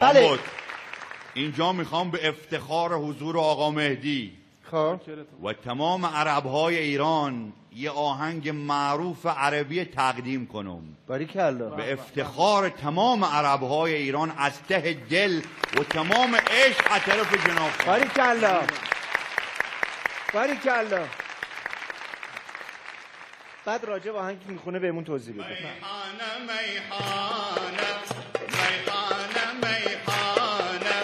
بله. اینجا میخوام به افتخار حضور آقا مهدی خب و تمام عربهای ایران یه آهنگ معروف عربی تقدیم کنم باریکلا. به افتخار تمام عربهای ایران از ته دل و تمام عشق از طرف جناب خان. باریکلا باریکلا. بعد راجع به آهنگی که میخونه بهمون توضیح بده. میخانه میخانه میخانه میخانه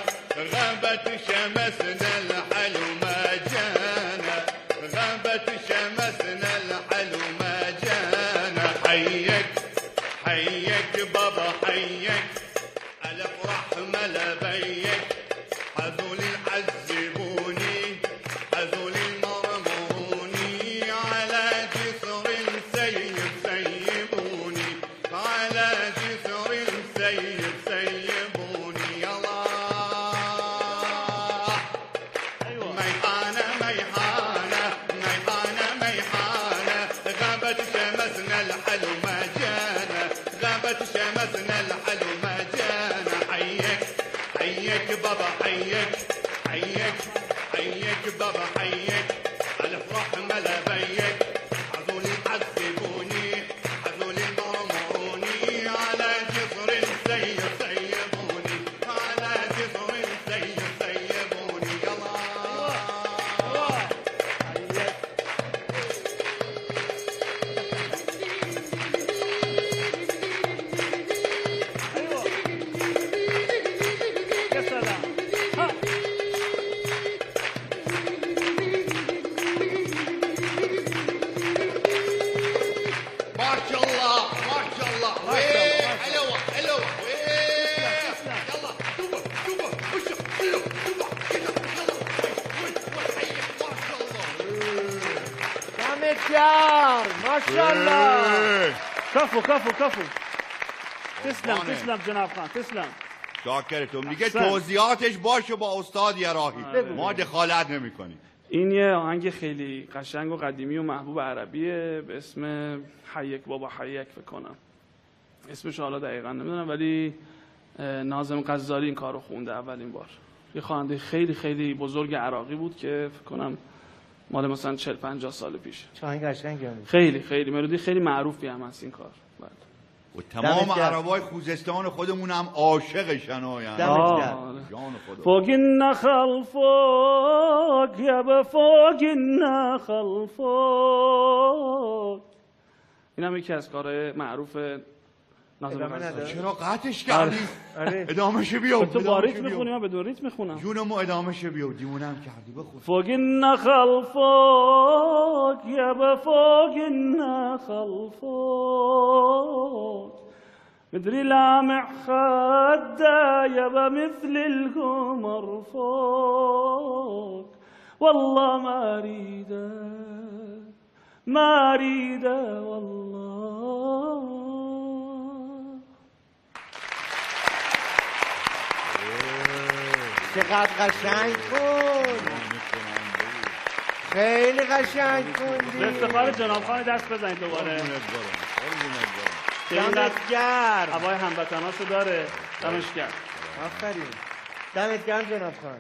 غابت شمسنا الحلو ما جانا غابت شمسنا الحلو ما جانا حيك حيك بابا حيك الافراح ملبيك حذول العذبوني حذول المرموني على جسر سيب سيبوني على جسر سيب سيبوني الله ميحانة ميحانة ميحانة ميحانة غابت شمسنا الحلو ما جانا غابت شمسنا الحلو ما جانا حيك حيك بابا حيك حيك حيك بابا حيك الافراح ملبيك حذول يعذبوني حذول يضرموني على جسر سيب سيبوني على جسر سيب سيبوني يلا ما شاء الله ما شاء الله وين حلوه حلوه وين يلا دوبه دوبه وش حلو دوبه كده يلا حيك ما شاء الله دمت گرم. ماشاءالله. کافو کافو کافو. تسلم تسلم جناب خان تسلم. شاکرتون. دیگه احسن. توضیحاتش باشه با استاد یراحی بگو. ما دخالت نمی‌کنیم. این یه آهنگ خیلی قشنگ و قدیمی و محبوب عربیه به اسم حیک بابا حیک فکر کنم. اسمش حالا دقیقا نمیدونم ولی ناظم غزالی این کارو خونده اولین بار. یه خواننده خیلی خیلی بزرگ عراقی بود که فکر کنم مال مثلا 40 50 سال پیش. چه آهنگ قشنگی. خیلی خیلی ملودی خیلی معروفی هم هست این کار. بله. و تمام دمت گرم. عربای خوزستان خودمون هم عاشقشن یعنی دمت گرم. جان خدا. فوق النخل فوق يا فوق النخل فوق. این هم یکی از کارهای معروف ناظم ادامه غزالی. نده. چرا قطعش کردی؟ آره. ادامهشو بیو. تو با ریتم میخونی من بدون ریتم میخونم. جونمو ادامهشو بیو دیوونم کردی بخون. فوق النخل فوق يا فوق النخل فوق مدري لامع خده يبا مثل القمر فوق والله ما اريده ما اريده والله. چقدر قشنگ بود. خیلی قشنگ خوندی. به افتخار جناب خان دست بزنید دوباره. دمت گرم. هوای هموطناشو داره. دمش گرم. آفرین. دمت گرم جناب خان.